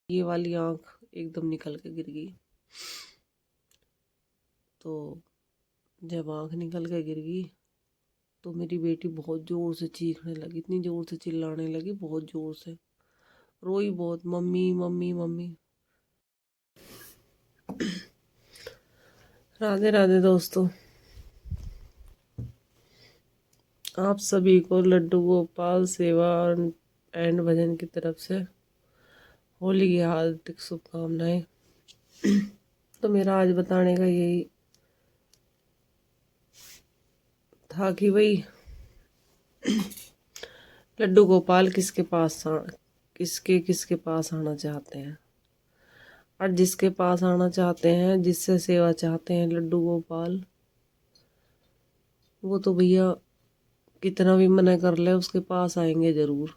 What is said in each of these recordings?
ये वाली आँख एकदम निकल के गिर गई। तो जब आँख निकल के गिर गई तो मेरी बेटी बहुत ज़ोर से चीखने लगी, इतनी ज़ोर से चिल्लाने लगी, बहुत ज़ोर से रोई बहुत, mummy mummy mummy. Radhe Radhe दोस्तों, आप सभी को लड्डू गोपाल सेवा एंड भजन की तरफ से होली की हार्दिक शुभकामनाएं। तो मेरा आज बताने का यही था कि भाई लड्डू गोपाल किसके पास आना चाहते हैं, और जिसके पास आना चाहते हैं, जिससे सेवा चाहते हैं लड्डू गोपाल, वो तो भैया कितना भी मना कर ले उसके पास आएंगे ज़रूर।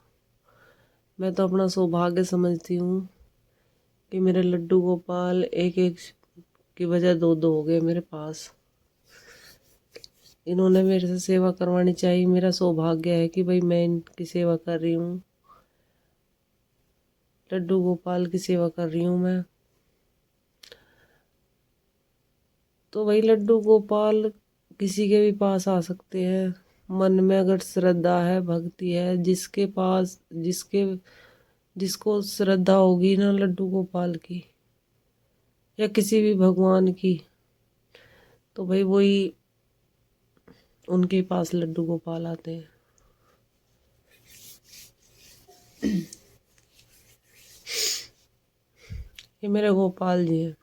मैं तो अपना सौभाग्य समझती हूँ कि मेरे लड्डू गोपाल एक एक की वजह दो दो हो गए मेरे पास। इन्होंने मेरे से सेवा करवानी चाहिए, मेरा सौभाग्य है कि भाई मैं इनकी सेवा कर रही हूँ, लड्डू गोपाल की सेवा कर रही हूँ मैं। तो भाई लड्डू गोपाल किसी के भी पास आ सकते हैं, मन में अगर श्रद्धा है, भक्ति है, जिसके पास जिसको श्रद्धा होगी ना लड्डू गोपाल की या किसी भी भगवान की, तो भाई वही उनके पास लड्डू गोपाल आते हैं। ये मेरे गोपाल जी हैं।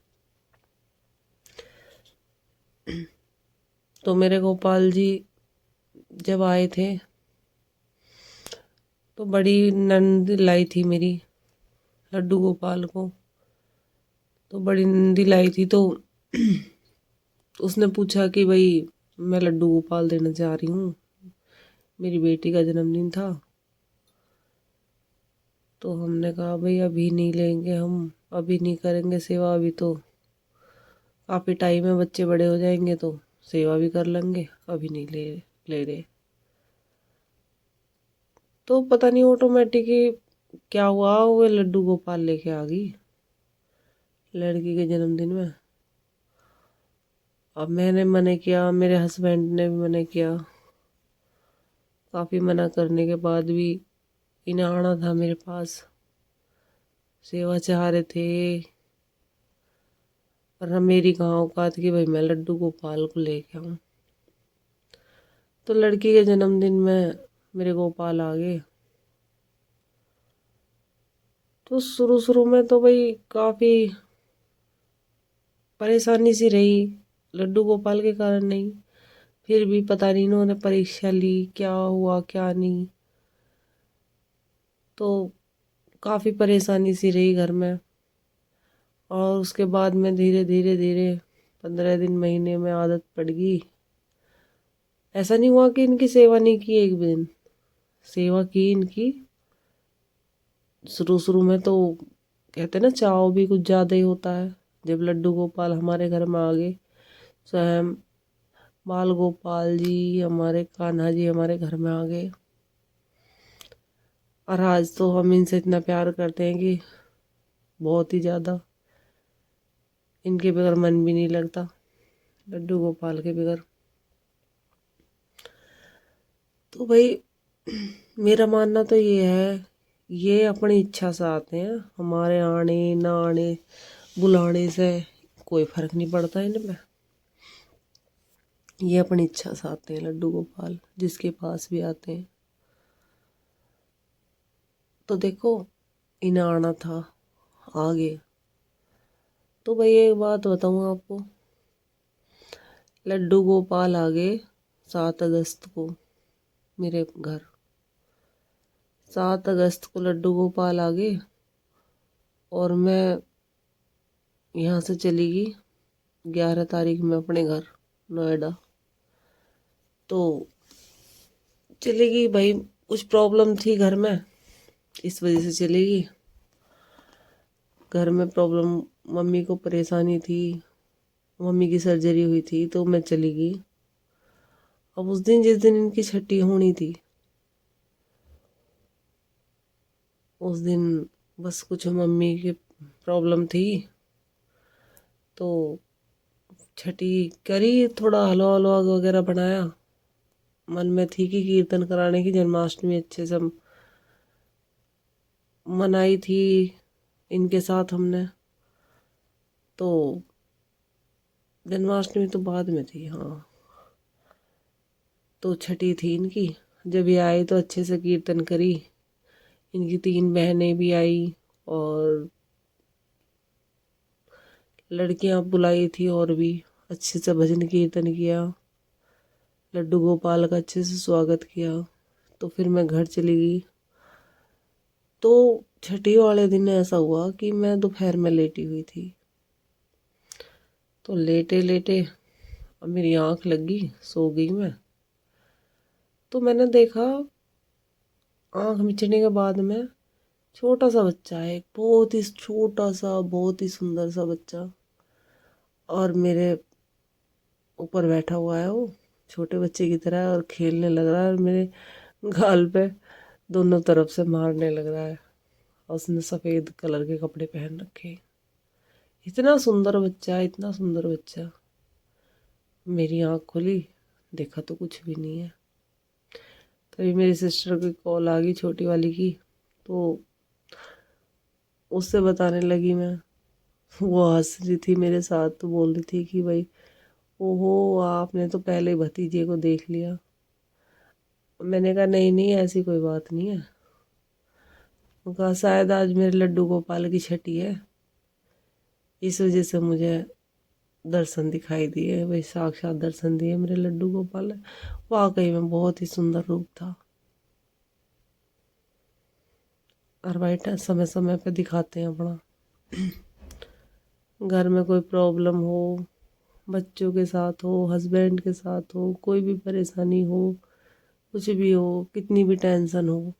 तो मेरे गोपाल जी जब आए थे तो बड़ी नंद लाई थी मेरी लड्डू गोपाल को, तो बड़ी नंदी लाई थी। तो उसने पूछा कि भाई मैं लड्डू गोपाल देना चाह रही हूँ, मेरी बेटी का जन्मदिन था। तो हमने कहा भाई अभी नहीं लेंगे, हम अभी नहीं करेंगे सेवा, अभी तो काफ़ी टाइम है, बच्चे बड़े हो जाएंगे तो सेवा भी कर लेंगे, अभी नहीं ले रहे। तो पता नहीं ऑटोमेटिक ही क्या हुआ, वो लड्डू गोपाल लेके आ गई लड़की के जन्मदिन में। अब मैंने मना किया, मेरे हस्बैंड ने भी मना किया, काफ़ी मना करने के बाद भी इन्हें आना था मेरे पास, सेवा चाह रहे थे। पर हम मेरी कहाँ औकात कि भाई मैं लड्डू गोपाल को लेके आऊँ। तो लड़की के जन्मदिन में मेरे गोपाल आ गए। तो शुरू शुरू में तो भाई काफ़ी परेशानी सी रही, लड्डू गोपाल के कारण नहीं, फिर भी पता नहीं इन्होंने परीक्षा ली, क्या हुआ क्या नहीं। तो काफ़ी परेशानी सी रही घर में। और उसके बाद में धीरे धीरे धीरे 15 दिन महीने में आदत पड़ गई। ऐसा नहीं हुआ कि इनकी सेवा नहीं की, एक दिन सेवा की इनकी। शुरू शुरू में तो कहते ना चाव भी कुछ ज़्यादा ही होता है। जब लड्डू गोपाल हमारे घर में आ गए, स्वयं बाल गोपाल जी, हमारे कान्हा जी हमारे घर में आ गए, और आज तो हम इनसे इतना प्यार करते हैं कि बहुत ही ज़्यादा, इनके बगैर मन भी नहीं लगता, लड्डू गोपाल के बगैर। तो भाई मेरा मानना तो ये है, ये अपनी इच्छा से आते हैं, हमारे आने ना आने बुलाने से कोई फर्क नहीं पड़ता इनमें। ये अपनी इच्छा से आते हैं लड्डू गोपाल, जिसके पास भी आते हैं। तो देखो इन्हें आना था, आ गए। तो भाई एक बात बताऊँ आपको, लड्डू गोपाल आ गए 7 अगस्त को मेरे घर। 7 अगस्त को लड्डू गोपाल आ गए और मैं यहाँ से चली गई 11 तारीख में अपने घर नोएडा। तो चली गई भाई, कुछ प्रॉब्लम थी घर में, इस वजह से चली गई। घर में प्रॉब्लम, मम्मी को परेशानी थी, मम्मी की सर्जरी हुई थी, तो मैं चली गई। अब उस दिन जिस दिन इनकी छुट्टी होनी थी, उस दिन बस कुछ मम्मी के प्रॉब्लम थी, तो छठी करी, थोड़ा हलवा हलवा वगैरह बनाया। मन में थी कि कीर्तन कराने की, जन्माष्टमी अच्छे से मनाई थी इनके साथ हमने। तो जन्माष्टमी तो बाद में थी, हाँ। तो छठी थी इनकी। जब ये आए तो अच्छे से कीर्तन करी। इनकी 3 बहनें भी आई और लड़कियां बुलाई थी, और भी अच्छे से भजन कीर्तन किया। लड्डू गोपाल का अच्छे से स्वागत किया। तो फिर मैं घर चली गई। तो छठी वाले दिन ऐसा हुआ कि मैं दोपहर में लेटी हुई थी। तो लेटे लेटे अब मेरी आँख लगी, सो गई मैं। तो मैंने देखा आँख मिचने के बाद में छोटा सा बच्चा है, एक बहुत ही छोटा सा, बहुत ही सुंदर सा बच्चा, और मेरे ऊपर बैठा हुआ है। वो छोटे बच्चे की तरह है और खेलने लग रहा है, और मेरे गाल पे दोनों तरफ से मारने लग रहा है। और उसने सफ़ेद कलर के कपड़े पहन रखे। इतना सुंदर बच्चा, इतना सुंदर बच्चा। मेरी आँख खोली, देखा तो कुछ भी नहीं है। तभी मेरी सिस्टर की कॉल आ गई, छोटी वाली की। तो उससे बताने लगी मैं। वो हंस रही थी मेरे साथ, तो बोल रही थी कि भाई, ओहो, आपने तो पहले भतीजे को देख लिया। मैंने कहा नहीं नहीं, ऐसी कोई बात नहीं है। वो कहा शायद आज मेरे लड्डू गोपाल की छठी है, इस वजह से मुझे दर्शन दिखाई दिए, वही साक्षात दर्शन दिए मेरे लड्डू गोपाल ने। वाकई में बहुत ही सुंदर रूप था। और भाई समय समय पे दिखाते हैं अपना। घर में कोई प्रॉब्लम हो, बच्चों के साथ हो, हस्बैंड के साथ हो, कोई भी परेशानी हो, कुछ भी हो, कितनी भी टेंशन हो,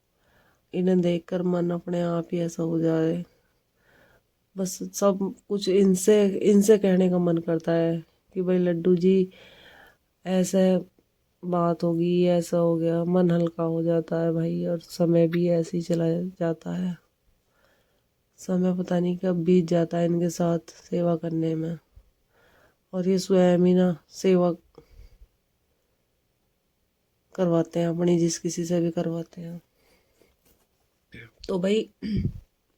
इन्हें देखकर मन अपने आप ही ऐसा हो जाए। बस सब कुछ इनसे इनसे कहने का मन करता है कि भाई लड्डू जी, ऐसे बात होगी, ऐसा हो गया, मन हल्का हो जाता है भाई। और समय भी ऐसे ही चला जाता है। समय पता नहीं कब बीत जाता है इनके साथ सेवा करने में। और ये स्वयं ही ना सेवा करवाते हैं अपनी, जिस किसी से भी करवाते हैं। तो भाई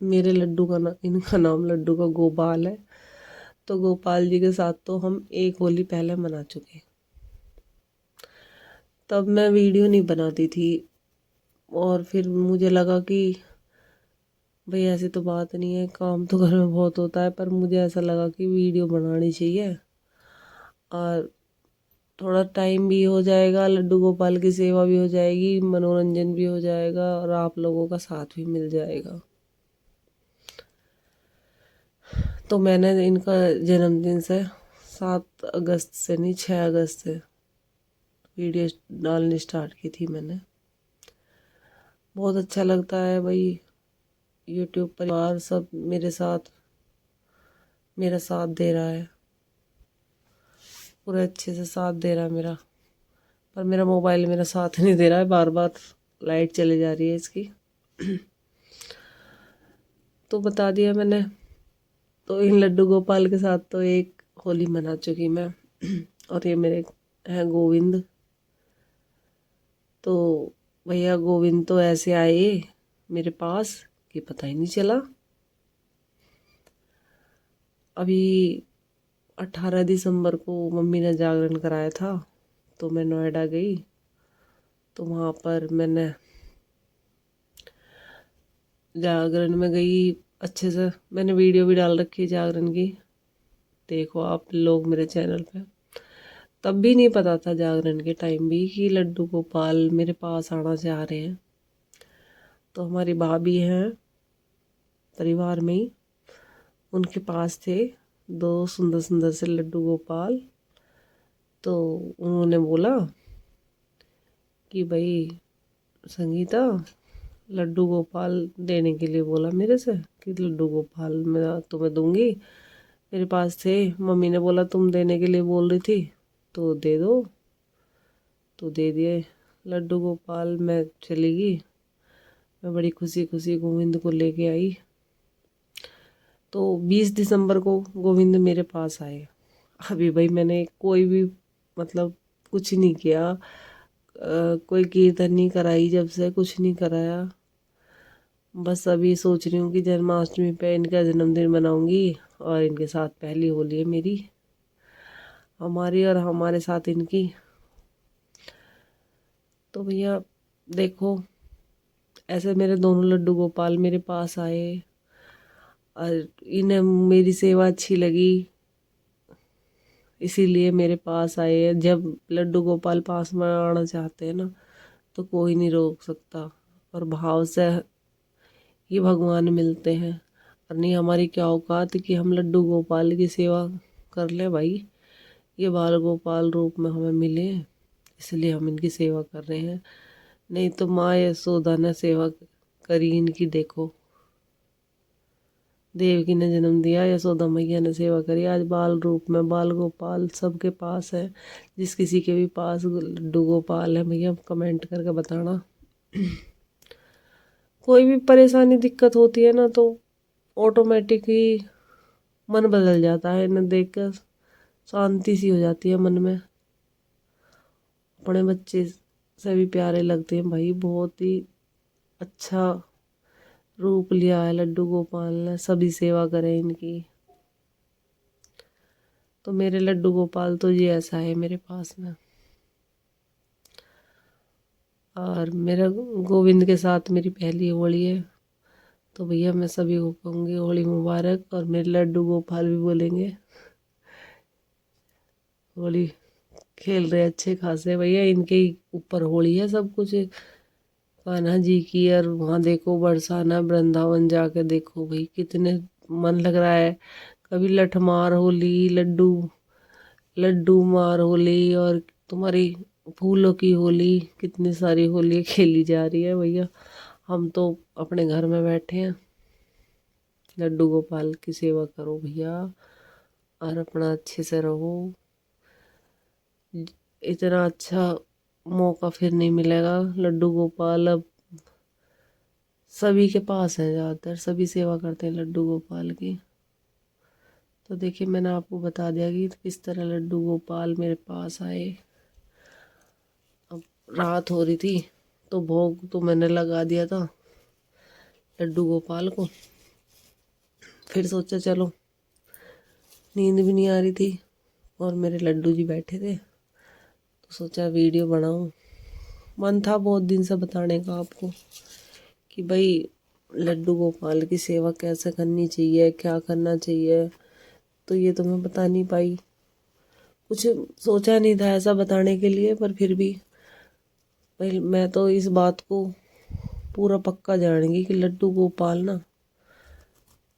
मेरे लड्डू का ना, इनका नाम लड्डू का गोपाल है। तो गोपाल जी के साथ तो हम एक होली पहले मना चुके। तब मैं वीडियो नहीं बनाती थी, और फिर मुझे लगा कि भाई ऐसी तो बात नहीं है, काम तो घर में बहुत होता है, पर मुझे ऐसा लगा कि वीडियो बनानी चाहिए। और थोड़ा टाइम भी हो जाएगा, लड्डू गोपाल की सेवा भी हो जाएगी, मनोरंजन भी हो जाएगा, और आप लोगों का साथ भी मिल जाएगा। तो मैंने इनका जन्मदिन से 7 अगस्त से नहीं, 6 अगस्त से वीडियो डालनी स्टार्ट की थी मैंने। बहुत अच्छा लगता है भाई, यूट्यूब परिवार सब मेरा साथ दे रहा है, पूरे अच्छे से साथ दे रहा है मेरा। पर मेरा मोबाइल मेरा साथ नहीं दे रहा है, बार बार लाइट चली जा रही है इसकी। तो बता दिया मैंने। तो इन लड्डू गोपाल के साथ तो एक होली मना चुकी मैं। और ये मेरे हैं गोविंद। तो भैया गोविंद तो ऐसे आए मेरे पास कि पता ही नहीं चला। अभी 18 दिसंबर को मम्मी ने जागरण कराया था, तो मैं नोएडा गई। तो वहाँ पर मैंने जागरण में गई, अच्छे से मैंने वीडियो भी डाल रखी है जागरण की, देखो आप लोग मेरे चैनल पे। तब भी नहीं पता था जागरण के टाइम भी कि लड्डू गोपाल मेरे पास आना चाह रहे हैं। तो हमारी भाभी हैं परिवार में ही, उनके पास थे 2 सुंदर सुंदर से लड्डू गोपाल। तो उन्होंने बोला कि भाई संगीता, लड्डू गोपाल देने के लिए बोला मेरे से कि लड्डू गोपाल मैं तुम्हें दूंगी। मेरे पास थे, मम्मी ने बोला तुम देने के लिए बोल रही थी तो दे दो। तो दे दिए लड्डू गोपाल। मैं चली गई, मैं बड़ी खुशी खुशी गोविंद को लेके आई। तो 20 दिसंबर को गोविंद मेरे पास आए। अभी भाई मैंने कोई भी मतलब कुछ नहीं किया, कोई कीर्तन नहीं कराई, जब से कुछ नहीं कराया। बस अभी सोच रही हूँ कि जन्माष्टमी पे इनका जन्मदिन मनाऊंगी और इनके साथ पहली होली है मेरी, हमारी और हमारे साथ इनकी। तो भैया देखो, ऐसे मेरे दोनों लड्डू गोपाल मेरे पास आए और इन्हें मेरी सेवा अच्छी लगी, इसीलिए मेरे पास आए हैं। जब लड्डू गोपाल पास में आना चाहते हैं ना, तो कोई नहीं रोक सकता, और भाव से ये भगवान मिलते हैं। और नहीं हमारी क्या औकात कि हम लड्डू गोपाल की सेवा कर ले भाई, ये बाल गोपाल रूप में हमें मिले हैं, इसलिए हम इनकी सेवा कर रहे हैं। नहीं तो माँ यशोदा ने सेवा करी इनकी, देखो देवकी ने जन्म दिया, यशोदा मैया ने सेवा करी, आज बाल रूप में बाल गोपाल सबके पास है। जिस किसी के भी पास लड्डू गोपाल है भैया कमेंट करके बताना। कोई भी परेशानी दिक्कत होती है ना, तो ऑटोमेटिक ही मन बदल जाता है, इन्हें देख कर शांति सी हो जाती है मन में। अपने बच्चे से भी प्यारे लगते हैं भाई, बहुत ही अच्छा रूप लिया है लड्डू गोपाल ने, सभी सेवा करें इनकी। तो मेरे लड्डू गोपाल तो ये ऐसा है मेरे पास में। और मेरा गोविंद के साथ मेरी पहली होली है, तो भैया मैं सभी को कहूँगी होली मुबारक। और मेरे लड्डू गोपाल भी बोलेंगे होली खेल रहे अच्छे खासे, भैया इनके ही ऊपर होली है सब कुछ। कान्हा जी की, और वहाँ देखो बरसाना वृंदावन जाके देखो भाई कितने मन लग रहा है। कभी लठमार होली, लड्डू लड्डू मार होली, और तुम्हारी फूलों की होली, कितनी सारी होली खेली जा रही है भैया। हम तो अपने घर में बैठे हैं, लड्डू गोपाल की सेवा करो भैया और अपना अच्छे से रहो। इतना अच्छा मौका फिर नहीं मिलेगा। लड्डू गोपाल अब सभी के पास है, ज़्यादातर सभी सेवा करते हैं लड्डू गोपाल की। तो देखिए मैंने आपको बता दिया कि किस तरह लड्डू गोपाल मेरे पास आए। अब रात हो रही थी तो भोग तो मैंने लगा दिया था लड्डू गोपाल को। फिर सोचा चलो, नींद भी नहीं आ रही थी और मेरे लड्डू जी बैठे थे, तो सोचा वीडियो बनाऊं। मन था बहुत दिन से बताने का आपको कि भाई लड्डू गोपाल की सेवा कैसे करनी चाहिए, क्या करना चाहिए, तो ये तो मैं बता नहीं पाई। कुछ सोचा नहीं था ऐसा बताने के लिए, पर फिर भी भाई मैं तो इस बात को पूरा पक्का जानेंगी कि लड्डू गोपाल ना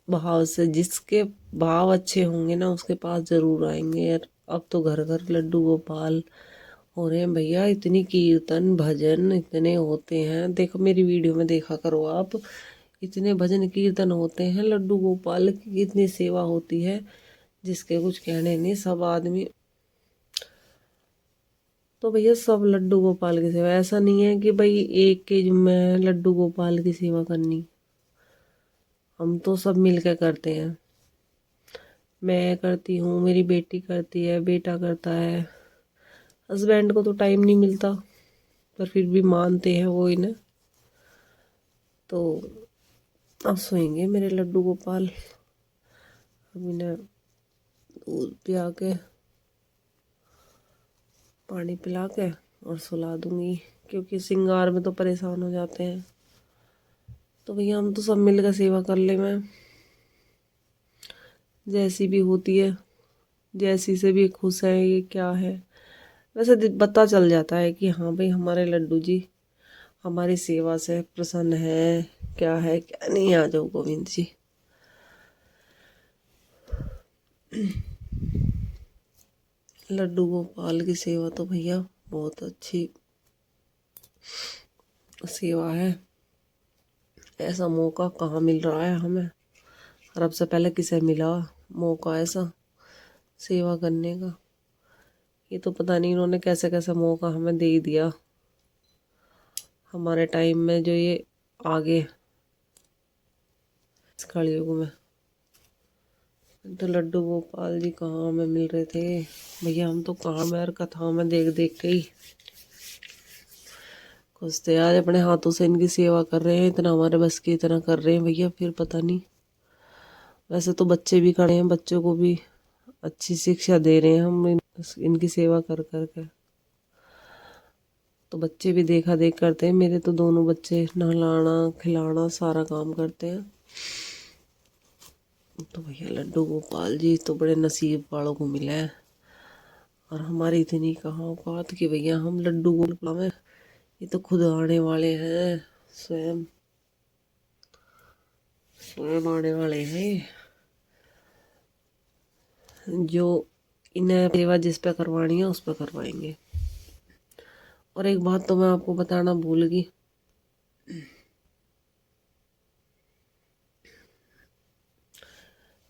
भाव से, जिसके भाव अच्छे होंगे ना उसके पास जरूर आएंगे। यार अब तो घर घर लड्डू गोपाल हो रहे हैं भैया, इतनी कीर्तन भजन इतने होते हैं, देखो मेरी वीडियो में देखा करो आप, इतने भजन कीर्तन होते हैं, लड्डू गोपाल की इतनी सेवा होती है जिसके कुछ कहने नहीं। सब आदमी तो भैया सब लड्डू गोपाल की सेवा, ऐसा नहीं है कि भाई एक के जिम्मे है लड्डू गोपाल की सेवा करनी, हम तो सब मिलकर करते हैं। मैं करती हूँ, मेरी बेटी करती है, बेटा करता है, हस्बैंड को तो टाइम नहीं मिलता, पर फिर भी मानते हैं वो इन्हें। तो अब सोएंगे मेरे लड्डू गोपाल, अब इन्हें दूध पिया के पानी पिला के और सुला दूंगी, क्योंकि श्रृंगार में तो परेशान हो जाते हैं। तो भैया हम तो सब मिलकर सेवा कर ले, मैं जैसी भी होती है, जैसी से भी खुश है, ये क्या है वैसे पता चल जाता है कि हाँ भाई हमारे लड्डू जी हमारी सेवा से प्रसन्न है क्या नहीं। आ जाओ गोविंद जी। लड्डू गोपाल की सेवा तो भैया बहुत अच्छी सेवा है, ऐसा मौका कहाँ मिल रहा है हमें, और अब से पहले किसे मिला मौका ऐसा सेवा करने का। ये तो पता नहीं इन्होंने कैसे कैसे मौका हमें दे दिया हमारे टाइम में, जो ये आगे इस कलयुग में। तो लड्डू गोपाल जी कहाँ में मिल रहे थे भैया, हम तो कहाँ में यार, कथाओं में देख देख के ही खुश थे। आज अपने हाथों से इनकी सेवा कर रहे हैं, इतना हमारे बस की इतना कर रहे हैं भैया, फिर पता नहीं। वैसे तो बच्चे भी खड़े हैं, बच्चों को भी अच्छी शिक्षा दे रहे हैं हम इनकी सेवा कर कर के। तो बच्चे भी देखा देख करते हैं, मेरे तो दोनों बच्चे नहलाना खिलाना सारा काम करते हैं। तो भैया लड्डू गोपाल जी तो बड़े नसीब वालों को मिले हैं, और हमारी इतनी कहाँ औकात कि भैया हम लड्डू गोपाल में, ये तो खुद आने वाले हैं, स्वयं स्वयं आने वाले हैं। जो इन्हें सेवा जिस पे करवानी है उस पे करवाएंगे। और एक बात तो मैं आपको बताना भूल गई,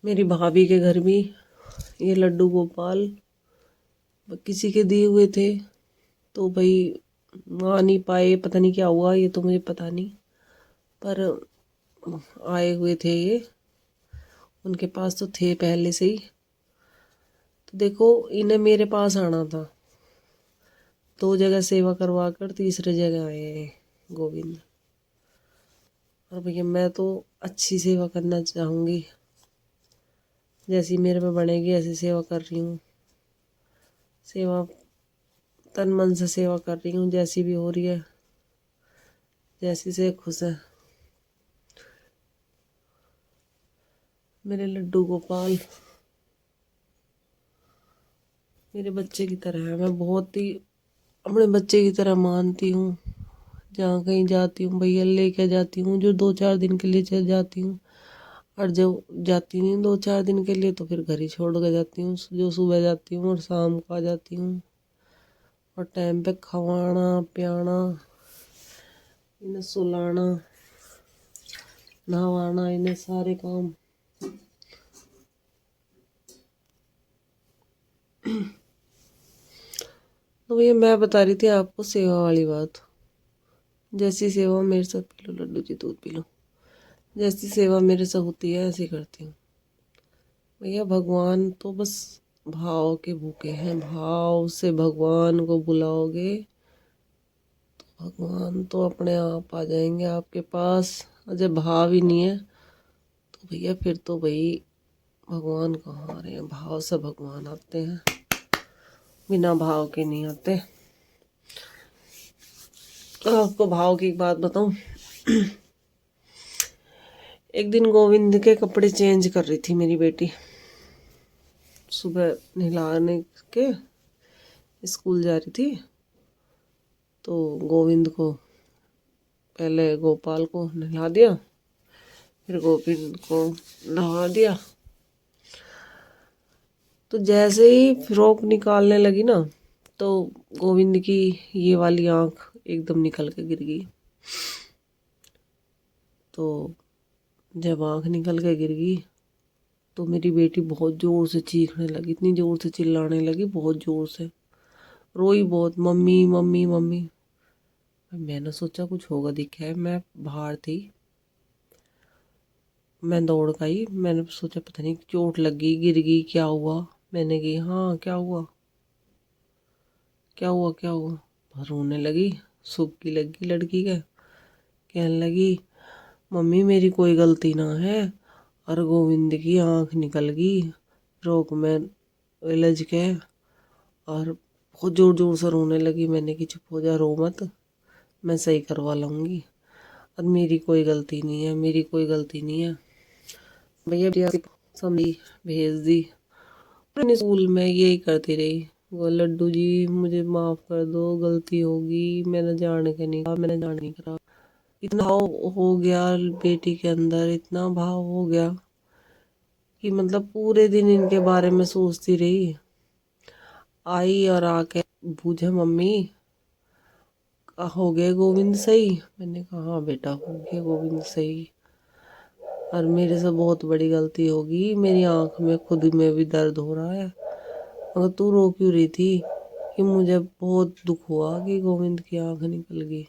मेरी भाभी के घर भी ये लड्डू गोपाल किसी के दिए हुए थे, तो भाई आ नहीं पाए, पता नहीं क्या हुआ, ये तो मुझे पता नहीं, पर आए हुए थे ये, उनके पास तो थे पहले से ही। तो देखो इन्हें मेरे पास आना था, 2 जगह सेवा करवा कर तीसरे जगह आए हैं गोविंद। और भैया मैं तो अच्छी सेवा करना चाहूँगी, जैसी मेरे पे बनेगी ऐसी सेवा कर रही हूँ। सेवा तन मन से सेवा कर रही हूँ, जैसी भी हो रही है, जैसी से खुश है मेरे लड्डू गोपाल। मेरे बच्चे की तरह है, मैं बहुत ही अपने बच्चे की तरह मानती हूँ। जहाँ कहीं जाती हूँ भैया लेके जाती हूँ, जो 2-4 दिन के लिए चल जाती हूँ, और जो जाती नहीं 2-4 दिन के लिए तो फिर घर ही छोड़ कर जाती हूँ। जो सुबह जाती हूँ और शाम को आ जाती हूँ, और टाइम पे खवाना पियाना, इन्हें सुलाना नहवाना, इन्हें सारे काम। तो भैया मैं बता रही थी आपको सेवा वाली बात, जैसी सेवा मेरे से, पी लो लड्डू जी दूध पी लो, जैसी सेवा मेरे से होती है ऐसी करती हूँ भैया। भगवान तो बस भाव के भूखे हैं, भाव से भगवान को बुलाओगे तो भगवान तो अपने आप आ जाएंगे आपके पास। और जब भाव ही नहीं है तो भैया फिर तो भाई भगवान कहाँ आ रहे हैं, भाव से भगवान आते हैं, बिना भाव के नहीं आते। तो आपको भाव की एक बात बताऊं, एक दिन गोविंद के कपड़े चेंज कर रही थी मेरी बेटी, सुबह नहलाने के स्कूल जा रही थी, तो गोविंद को पहले गोपाल को नहला दिया, फिर गोविंद को नहा दिया। तो जैसे ही फ्रॉक निकालने लगी ना, तो गोविंद की ये वाली आँख एकदम निकल के गिर गई। तो जब आँख निकल के गिर गई तो मेरी बेटी बहुत ज़ोर से चीखने लगी, इतनी ज़ोर से चिल्लाने लगी, बहुत ज़ोर से रोई बहुत, मम्मी मम्मी मम्मी। मैंने सोचा कुछ होगा दिखा है, मैं बाहर थी, मैं दौड़ गई, मैंने सोचा पता नहीं चोट लगी गिर गई क्या हुआ। मैंने कही हाँ क्या हुआ क्या हुआ क्या हुआ, रोने लगी, सुबकी लगी लड़की के, कहने लगी मम्मी मेरी कोई गलती ना है, और गोविंद की आँख निकल गई रोक में उलझ के, और बहुत ज़ोर ज़ोर से रोने लगी। मैंने कि चुप हो जा, रो मत, मैं सही करवा लाऊंगी, और मेरी कोई गलती नहीं है, मेरी कोई गलती नहीं है। भैया समझी, भेज दी। अपने स्कूल में यही करती रही, वो लड्डू जी मुझे माफ़ कर दो, गलती होगी, मैंने जान के नहीं कहा, मैंने जान नहीं करा। इतना भाव हो गया बेटी के अंदर, इतना भाव हो गया कि मतलब पूरे दिन इनके बारे में सोचती रही। आई और आके पूछे मम्मी हो गए गोविंद सही। मैंने कहा हाँ बेटा हो गया गोविंद सही, और मेरे से बहुत बड़ी गलती होगी, मेरी आँख में खुद में भी दर्द हो रहा है, मगर तू रो क्यों रही थी, कि मुझे बहुत दुख हुआ कि गोविंद की आँख निकल गई।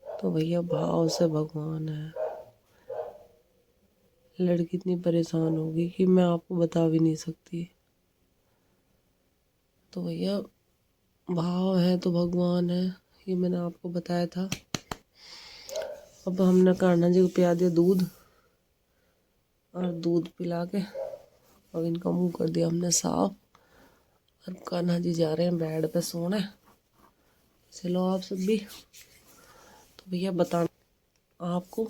तो भैया भाव से भगवान है, लड़की इतनी परेशान होगी कि मैं आपको बता भी नहीं सकती। तो भैया भाव है तो भगवान है, ये मैंने आपको बताया था। अब हमने कान्हा जी को पिला दिया दूध, और दूध पिला के अब इनका मुंह कर दिया हमने साफ। और कान्हा जी जा रहे हैं बेड पे सोने। चलो आप सब भी। तो भैया बताना आपको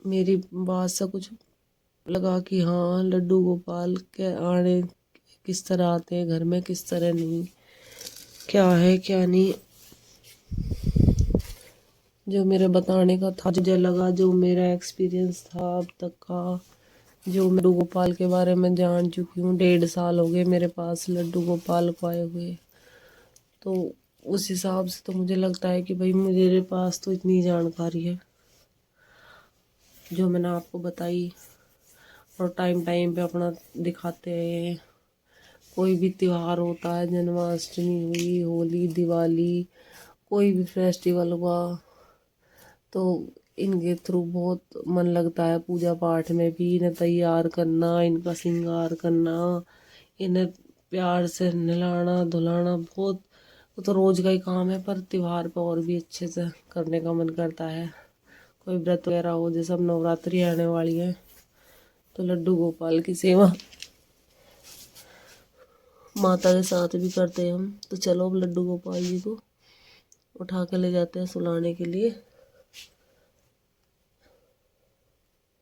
मेरी बात से कुछ लगा कि हाँ लड्डू गोपाल के आने किस तरह आते हैं घर में, किस तरह नहीं, क्या है क्या नहीं, जो मेरे बताने का था, मुझे लगा जो मेरा एक्सपीरियंस था अब तक का, जो मैं लड्डू गोपाल के बारे में जान चुकी हूँ। 1.5 साल हो गए मेरे पास लड्डू गोपाल को आए हुए। तो उस हिसाब से तो मुझे लगता है कि भाई मेरे पास तो इतनी जानकारी है जो मैंने आपको बताई। और टाइम टाइम पे अपना दिखाते हैं। कोई भी त्योहार होता है, जन्माष्टमी हुई, होली, दिवाली, कोई भी फेस्टिवल हुआ, तो इनके थ्रू बहुत मन लगता है। पूजा पाठ में भी इन्हें तैयार करना, इनका श्रृंगार करना, इन्हें प्यार से नहलाना धुलाना, बहुत वो तो रोज का ही काम है, पर त्योहार पर और भी अच्छे से करने का मन करता है। कोई व्रत वगैरह हो, जैसे अब नवरात्रि आने वाली है, तो लड्डू गोपाल की सेवा माता के साथ भी करते हैं हम। तो चलो अब लड्डू गोपाल जी को उठा के ले जाते हैं सुलाने के लिए।